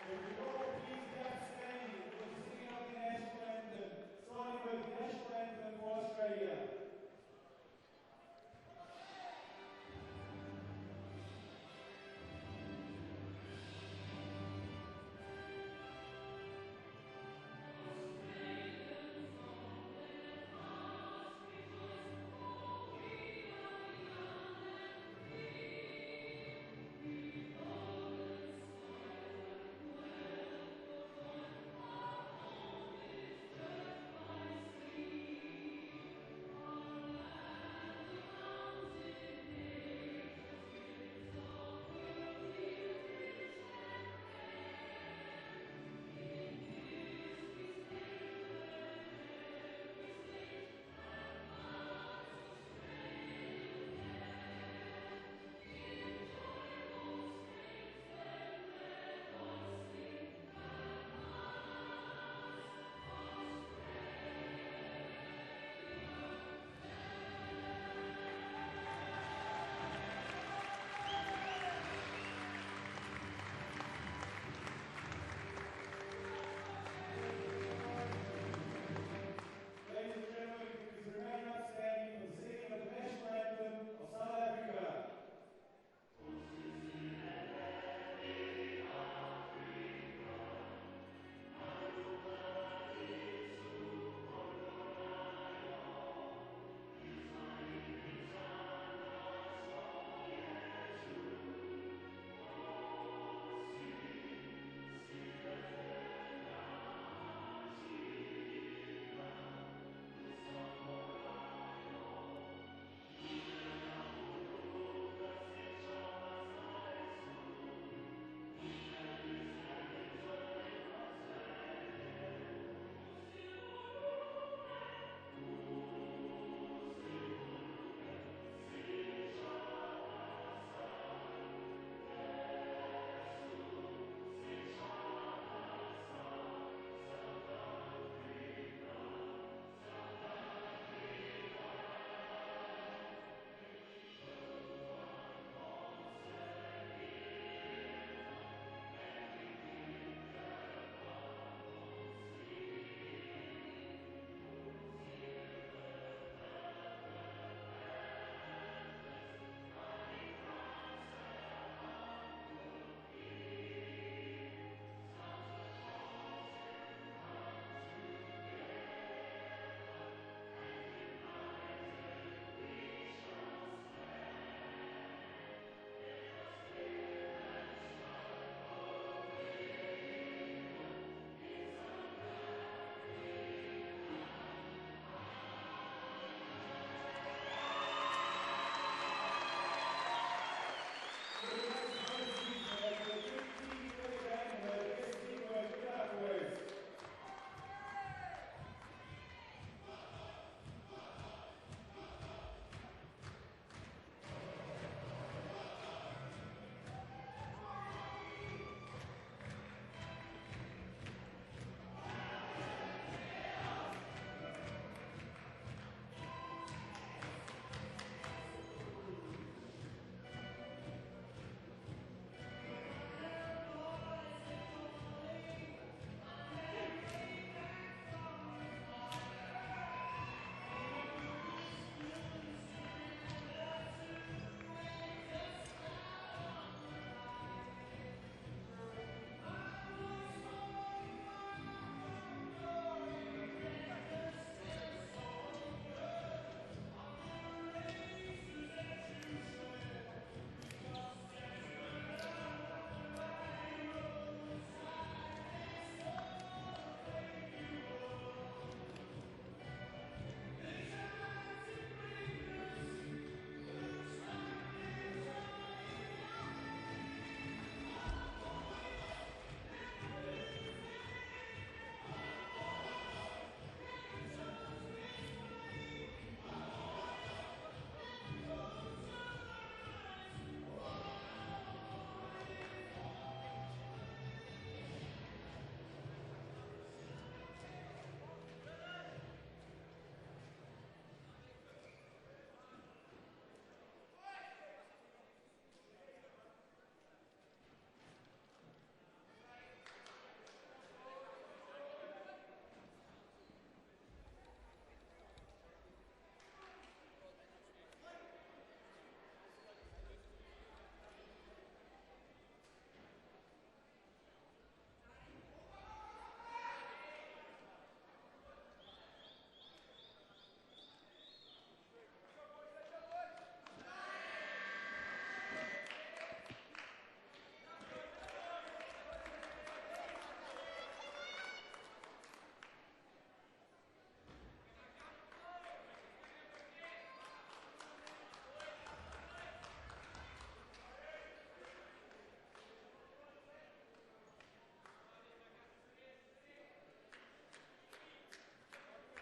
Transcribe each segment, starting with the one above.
If you all please get standing, we're singing out the national anthem, starting with the national anthem for Australia.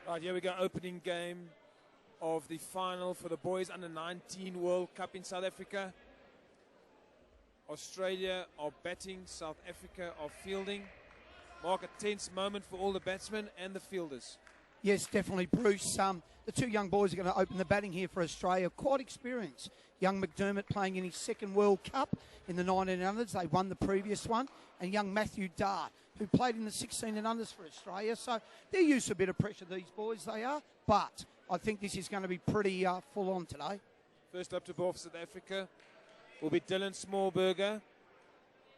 Right, here we go, opening game of the final for the boys under 19 World Cup in South Africa. Australia are batting, South Africa are fielding. Mark, a tense moment for all the batsmen and the fielders. Yes, definitely, Bruce. The two young boys are going to open the batting here for Australia. Quite experienced. Young McDermott playing in his second World Cup in the 1900s. They won the previous one. And young Matthew Dart, who played in the 16 and unders for Australia. So they're used to a bit of pressure, these boys, they are. But I think this is going to be pretty full on today. First up to bowl for South Africa will be Dylan Smallberger.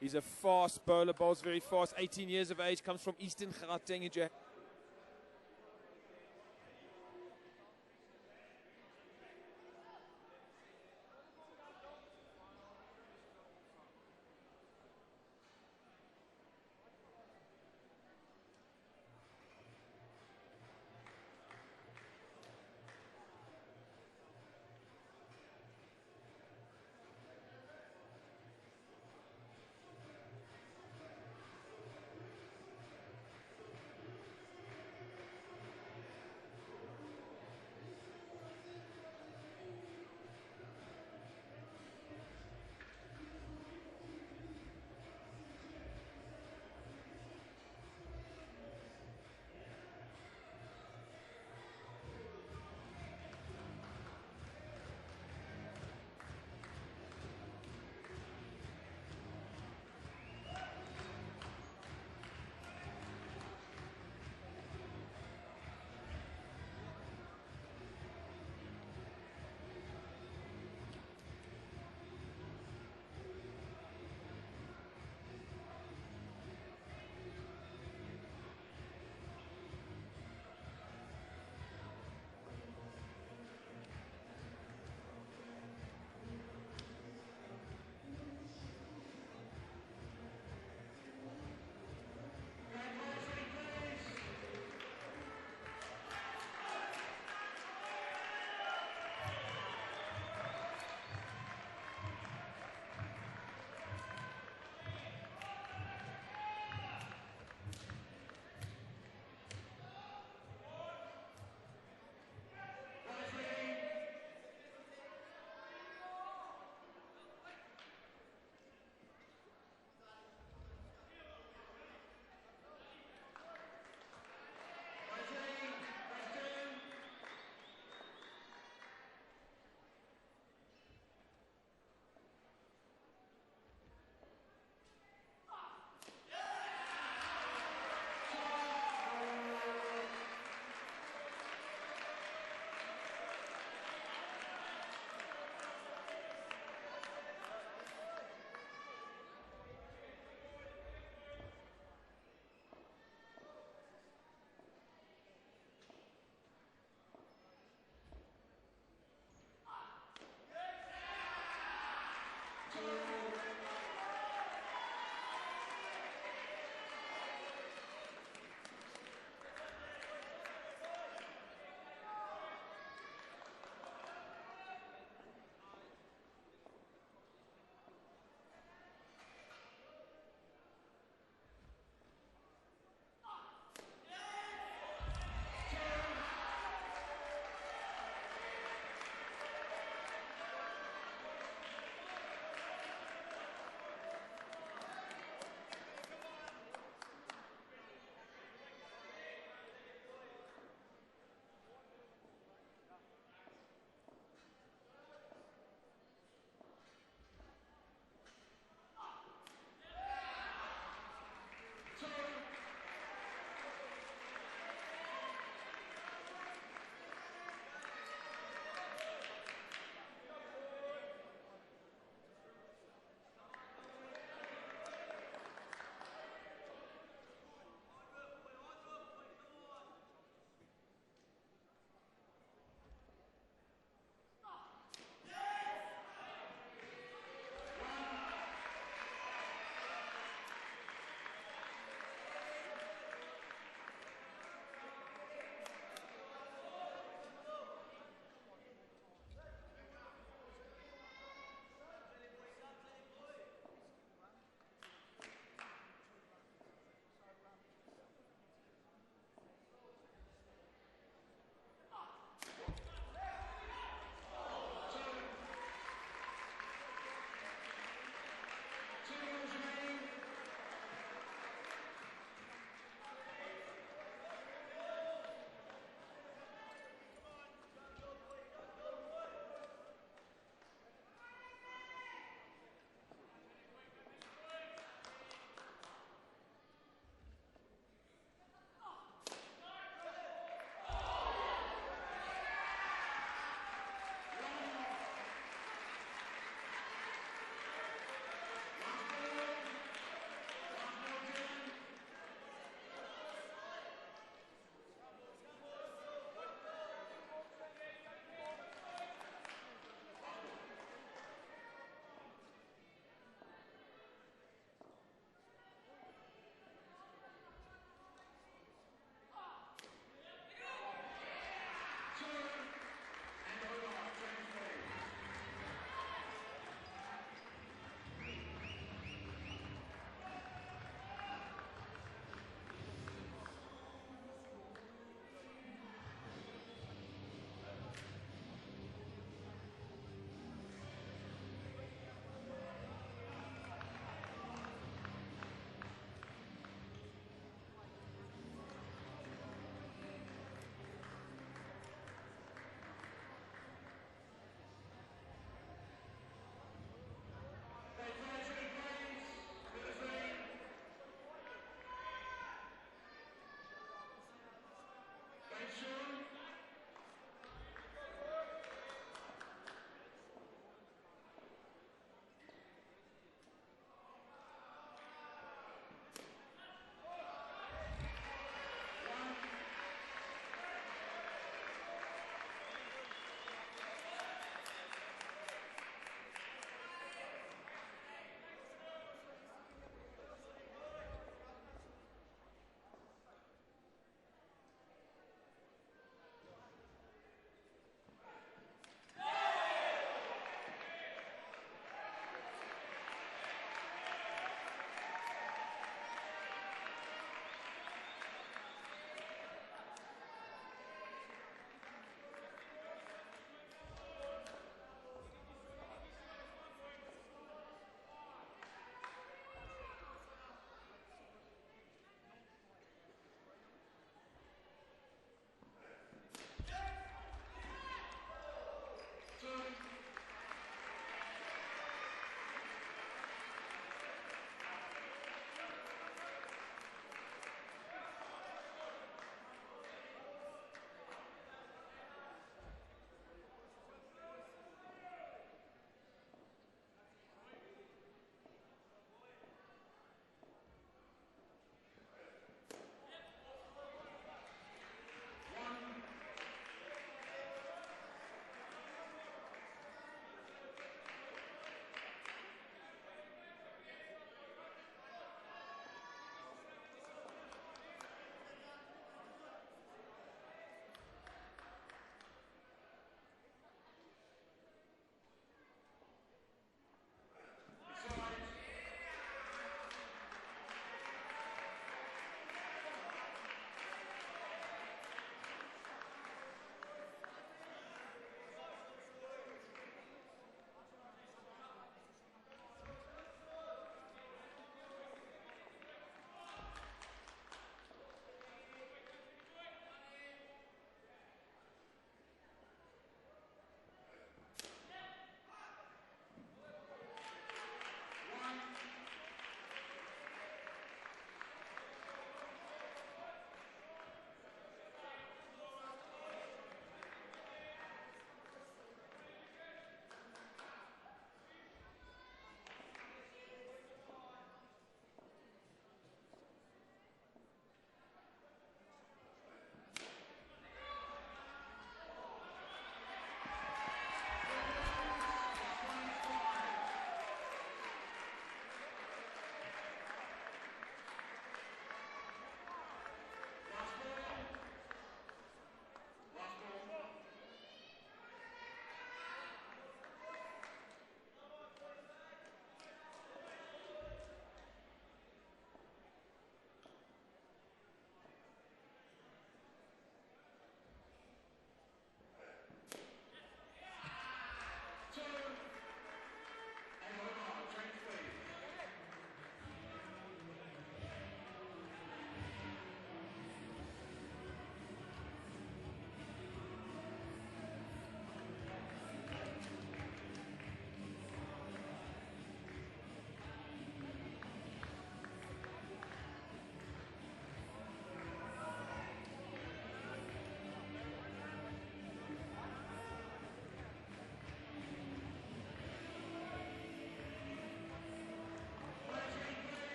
He's a fast bowler, bowls very fast, 18 years of age, comes from Eastern Gauteng in Johannesburg.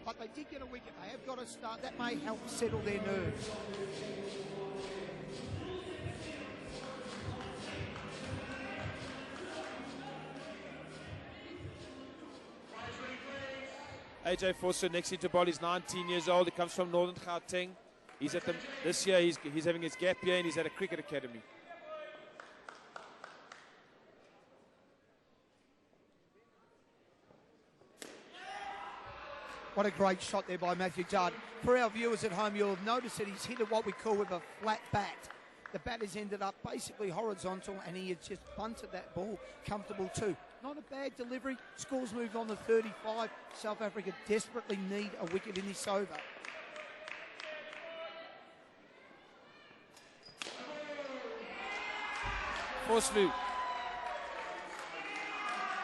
but they did get a wicket. They have got to start. That may help settle their nerves. AJ Forster next into ball. He's 19 years old. He comes from Northern Gauteng. He's at this year. He's having his gap year, and he's at a cricket academy. What a great shot there by Matthew Judd. For our viewers at home, you'll have noticed that he's hit it what we call with a flat bat. The bat has ended up basically horizontal, and he has just bunted that ball comfortable too. Not a bad delivery. Scores moved on to 35. South Africa desperately need a wicket in this over. Forster.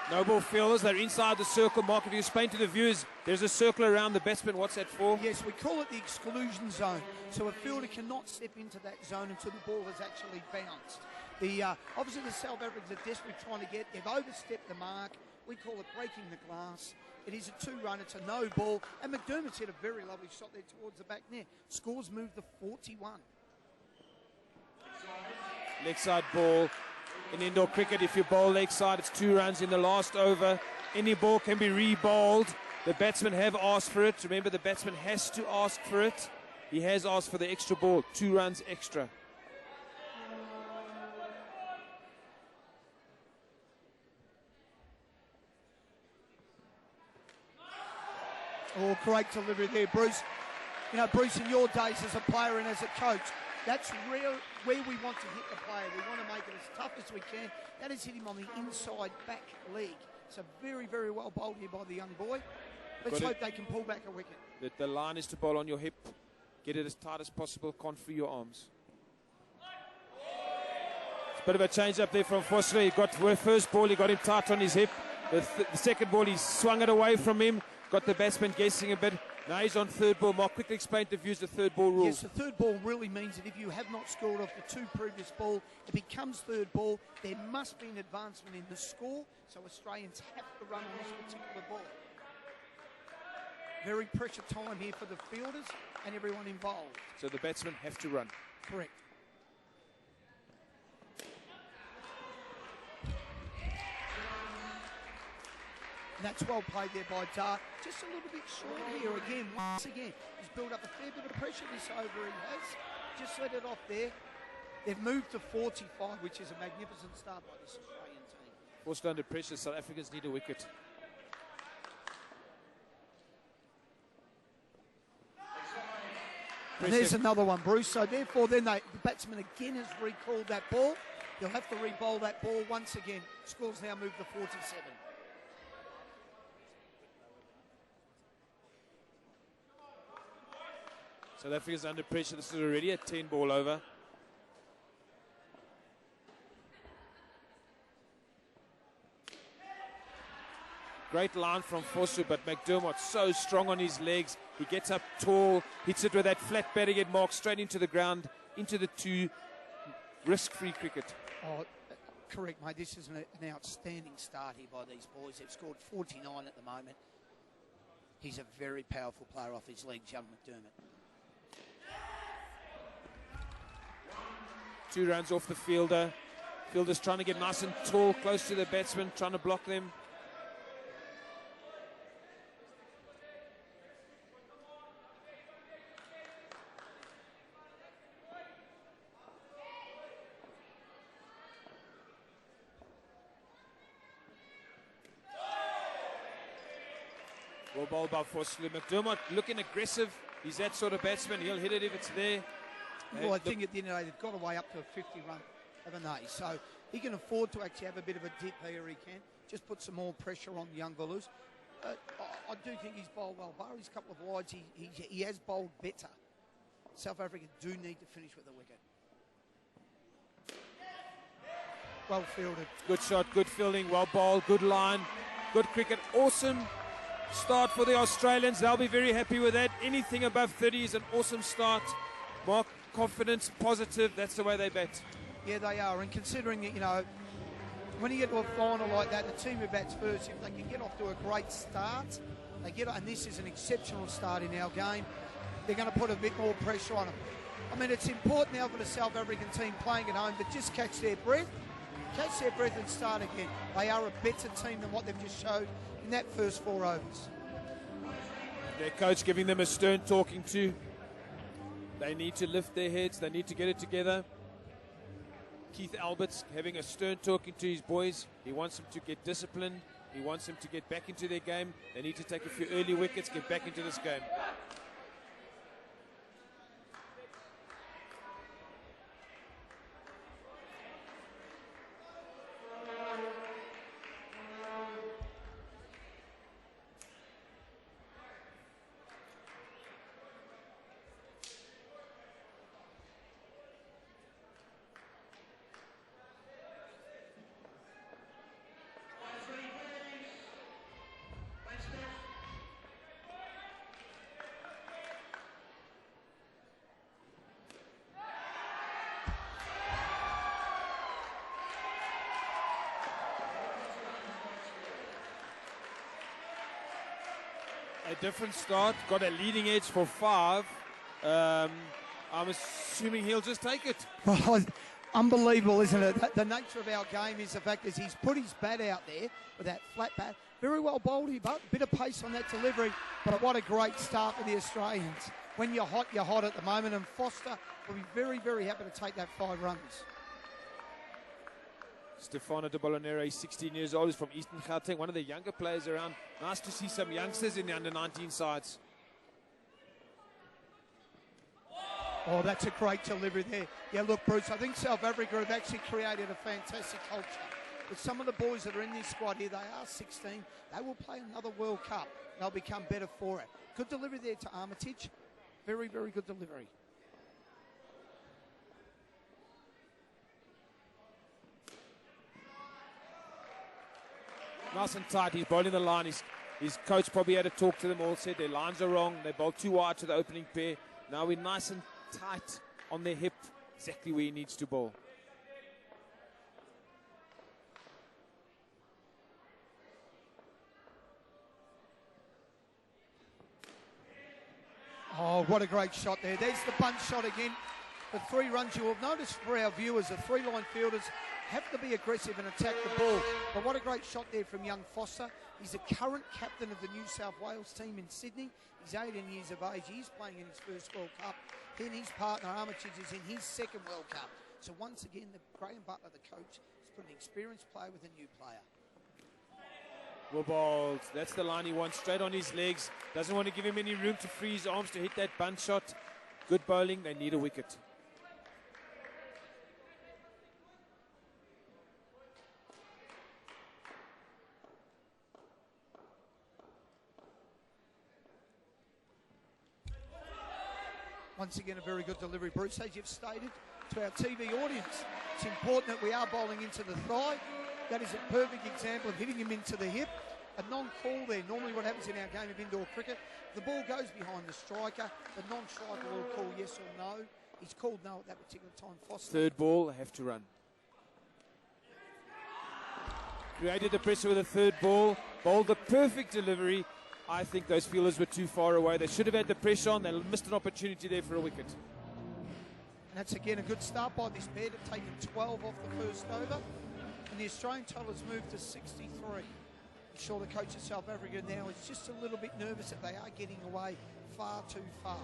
No ball fielders, they're inside the circle. Mark, if you explain to the viewers, there's a circle around the batsman. What's that for? Yes, we call it the exclusion zone. So a fielder cannot step into that zone until the ball has actually bounced. Obviously the South Africans are desperately trying to they've overstepped the mark. We call it breaking the glass. It is a 2-run, it's a no ball. And McDermott's hit a very lovely shot there towards the back net. Scores moved to 41. Leg side ball. In indoor cricket, if you bowl leg side, it's 2 runs in the last over. Any ball can be re-bowled. The batsmen have asked for it. Remember, the batsman has to ask for it. He has asked for the extra ball, 2 runs extra. Oh, great delivery there, Bruce. You know, Bruce, in your days as a player and as a coach, that's where we want to hit the player. We want to make it as tough as we can. That is hit him on the inside back leg. So very, very well bowled here by the young boy. Let's hope they can pull back a wicket. The line is to bowl on your hip. Get it as tight as possible. Can't free your arms. It's a bit of a change up there from Forster. He got first ball, he got him tight on his hip. The second ball, he swung it away from him. Got the batsman guessing a bit. Now he's on third ball. Mark, quickly explain to views the third ball rule. Yes, the third ball really means that if you have not scored off the 2 previous ball, it becomes third ball. There must be an advancement in the score, so Australians have to run on this particular ball. Very pressure time here for the fielders and everyone involved. So the batsmen have to run. Correct. And that's well played there by Dart. Just a little bit short here again. Once again, he's built up a fair bit of pressure this over he has. Just let it off there. They've moved to 45, which is a magnificent start by this Australian team. Forced under pressure, South Africans need a wicket. And there's another one, Bruce. So therefore, then the batsman again has recalled that ball. He'll have to re-bowl that ball once again. Scores now move to 47. South Africa's under pressure. This is already a 10-ball over. Great line from Forster, but McDermott so strong on his legs. He gets up tall, hits it with that flat batting at mark, straight into the ground, into the 2. Risk-free cricket. Oh, correct, mate. This is an outstanding start here by these boys. They've scored 49 at the moment. He's a very powerful player off his legs, young McDermott. 2 runs off the fielder. Fielder's trying to get nice and tall, close to the batsman, trying to block them. Well bowled by Forster. McDermott looking aggressive. He's that sort of batsman. He'll hit it if it's there. Well, I think at the end of the day, they've got away up to a 50-run, haven't they? So he can afford to actually have a bit of a dip here. He can just put some more pressure on the young bowlers. I do think he's bowled well. Bar his couple of wides, he has bowled better. South Africa do need to finish with a wicket. Well fielded. Good shot, good fielding, well bowled, good line, good cricket. Awesome start for the Australians. They'll be very happy with that. Anything above 30 is an awesome start. Mark, confidence, positive, that's the way they bat. Yeah, they are. And considering that, you know, when you get to a final like that, the team who bats first, if they can get off to a great start, They get, and this is an exceptional start in our game. They're going to put a bit more pressure on them. I mean, it's important now for the South African team playing at home to just catch their breath and start again. They are a better team than what they've just showed in that first 4 overs. Their coach giving them a stern talking to. They need to lift their heads. They need to get it together. Keith Albert's having a stern talking to his boys. He wants them to get disciplined. He wants them to get back into their game. They need to take a few early wickets, get back into this game. A different start, got a leading edge for 5. I'm assuming he'll just take it. Well, unbelievable, isn't it? The nature of our game is the fact that he's put his bat out there with that flat bat. Very well bowled, but a bit of pace on that delivery. But what a great start for the Australians. When you're hot at the moment, and Foster will be very, very happy to take that 5 runs. Stefano de Bolonero, he's 16 years old, he's from Eastern Gauteng, one of the younger players around. Nice to see some youngsters in the under-19 sides. Oh, that's a great delivery there. Yeah, look, Bruce, I think South Africa have actually created a fantastic culture. With some of the boys that are in this squad here, they are 16. They will play another World Cup. They'll become better for it. Good delivery there to Armitage. Very, very good delivery. Nice and tight. He's bowling the line. His coach probably had to talk to them all, said their lines are wrong. They bowled too wide to the opening pair. Now we're nice and tight on their hip, exactly where he needs to bowl. Oh, what a great shot there. There's the bunch shot again. The 3 runs you will notice for our viewers, the 3-line fielders have to be aggressive and attack the ball. But what a great shot there from young Foster. He's the current captain of the New South Wales team in Sydney. He's 18 years of age. He's playing in his first World Cup. He and his partner Armitage is in his second World Cup. So once again, Graham Butler, the coach, has put an experienced player with a new player. Well bowled. That's the line he wants, straight on his legs. Doesn't want to give him any room to free his arms to hit that bunt shot. Good bowling. They need a wicket. Once again, a very good delivery, Bruce. As you've stated to our TV audience, it's important that we are bowling into the thigh. That is a perfect example of hitting him into the hip. A non-call there. Normally what happens in our game of indoor cricket, the ball goes behind the striker. The non-striker will call yes or no. He's called no at that particular time. Foster. Third ball, have to run. Created the pressure with a third ball. Bowled the perfect delivery. I think those fielders were too far away. They should have had the pressure on. They missed an opportunity there for a wicket. And that's again a good start by this pair. They've taken 12 off the first over. And the Australian total has moved to 63. I'm sure the coach of South Africa now is just a little bit nervous that they are getting away far too far.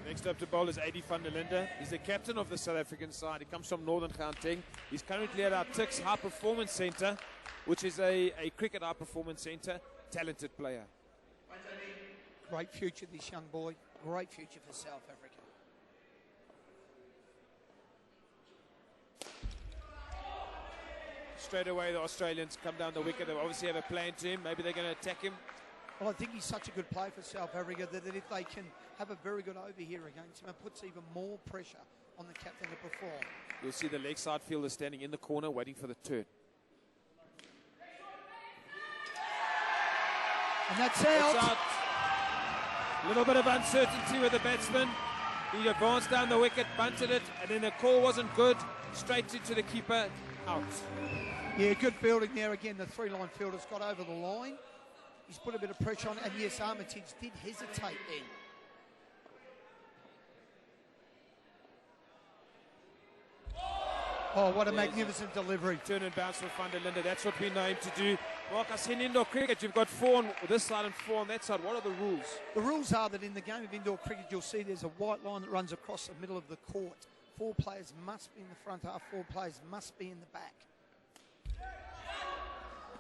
Next up to bowl is Adi van der Linde. He's the captain of the South African side. He comes from Northern Gauteng. He's currently at our TICS High Performance Centre, which is a cricket high performance centre. Talented player. Great future, this young boy. Great future for South Africa. Straight away, the Australians come down the wicket. They obviously have a plan to him. Maybe they're going to attack him. Well, I think he's such a good player for South Africa that if they can have a very good over here against him, it puts even more pressure on the captain to perform. You'll see the leg side fielder standing in the corner waiting for the turn. And that's out. A little bit of uncertainty with the batsman. He advanced down the wicket, bunted it, and then the call wasn't good. Straight into the keeper, out. Yeah, good fielding there again. The three-line fielder's got over the line. He's put a bit of pressure on, and yes, Armitage did hesitate then. Oh, what a magnificent delivery. Turn and bounce from Van der Linde. That's what we know him to do. Mark, I see in indoor cricket, you've got 4 on this side and 4 on that side. What are the rules? The rules are that in the game of indoor cricket, you'll see there's a white line that runs across the middle of the court. 4 players must be in the front half, 4 players must be in the back.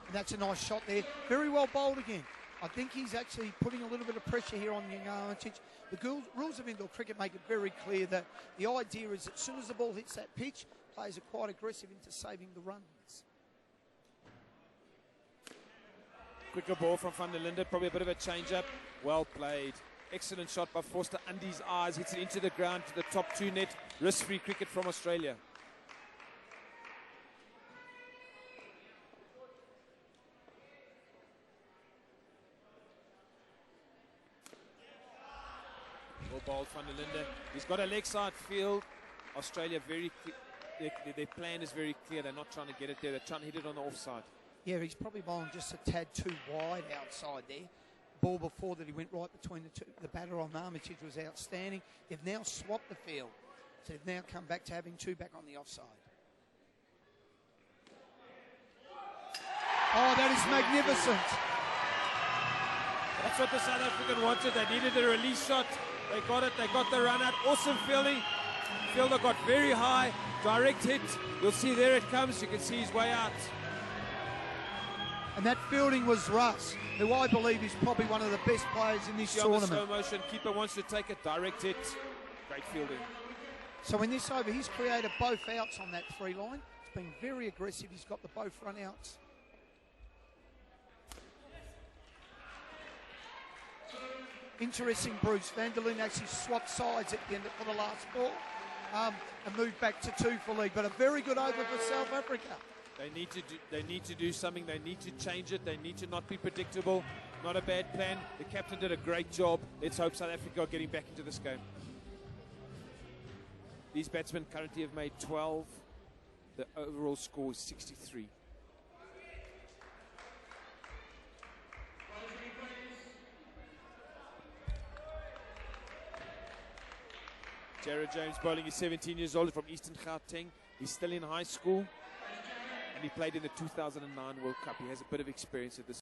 And that's a nice shot there. Very well bowled again. I think he's actually putting a little bit of pressure here on young Armitage. The rules of indoor cricket make it very clear that the idea is that as soon as the ball hits that pitch, players are quite aggressive into saving the runs. Quicker ball from Van der Linde, probably a bit of a change-up. Well played. Excellent shot by Forster. Andy's eyes, hits it into the ground to the top 2 net. Risk-free cricket from Australia. Well bowled Van der Linde. He's got a leg side field. Australia very their plan is very clear. They're not trying to get it there. They're trying to hit it on the offside. Yeah, he's probably bowling just a tad too wide outside there. Ball before that he went right between the two. The batter on Armitage was outstanding. They've now swapped the field. So they've now come back to having 2 back on the offside. Oh, that is magnificent. That's what the South African wanted. They needed a release shot. They got it. They got the run out. Awesome fielding. Fielder got very high. Direct hit. You'll see there it comes. You can see his way out. And that fielding was Russ, who I believe is probably one of the best players in this tournament. Slow motion. Keeper wants to take it. Direct hit. Great fielding. So in this over, he's created both outs on that 3 line. He's been very aggressive. He's got the both run outs. Interesting, Bruce. Van der Linde actually swapped sides at the end for the last ball and moved back to 2 for lead. But a very good over for South Africa. They need to do something. They need to change it. They need to not be predictable. Not a bad plan. The captain did a great job. Let's hope South Africa are getting back into this game. These batsmen currently have made 12. The overall score is 63. Jared James bowling is 17 years old from Eastern Gauteng. He's still in high school and he played in the 2009 World Cup. He has a bit of experience at this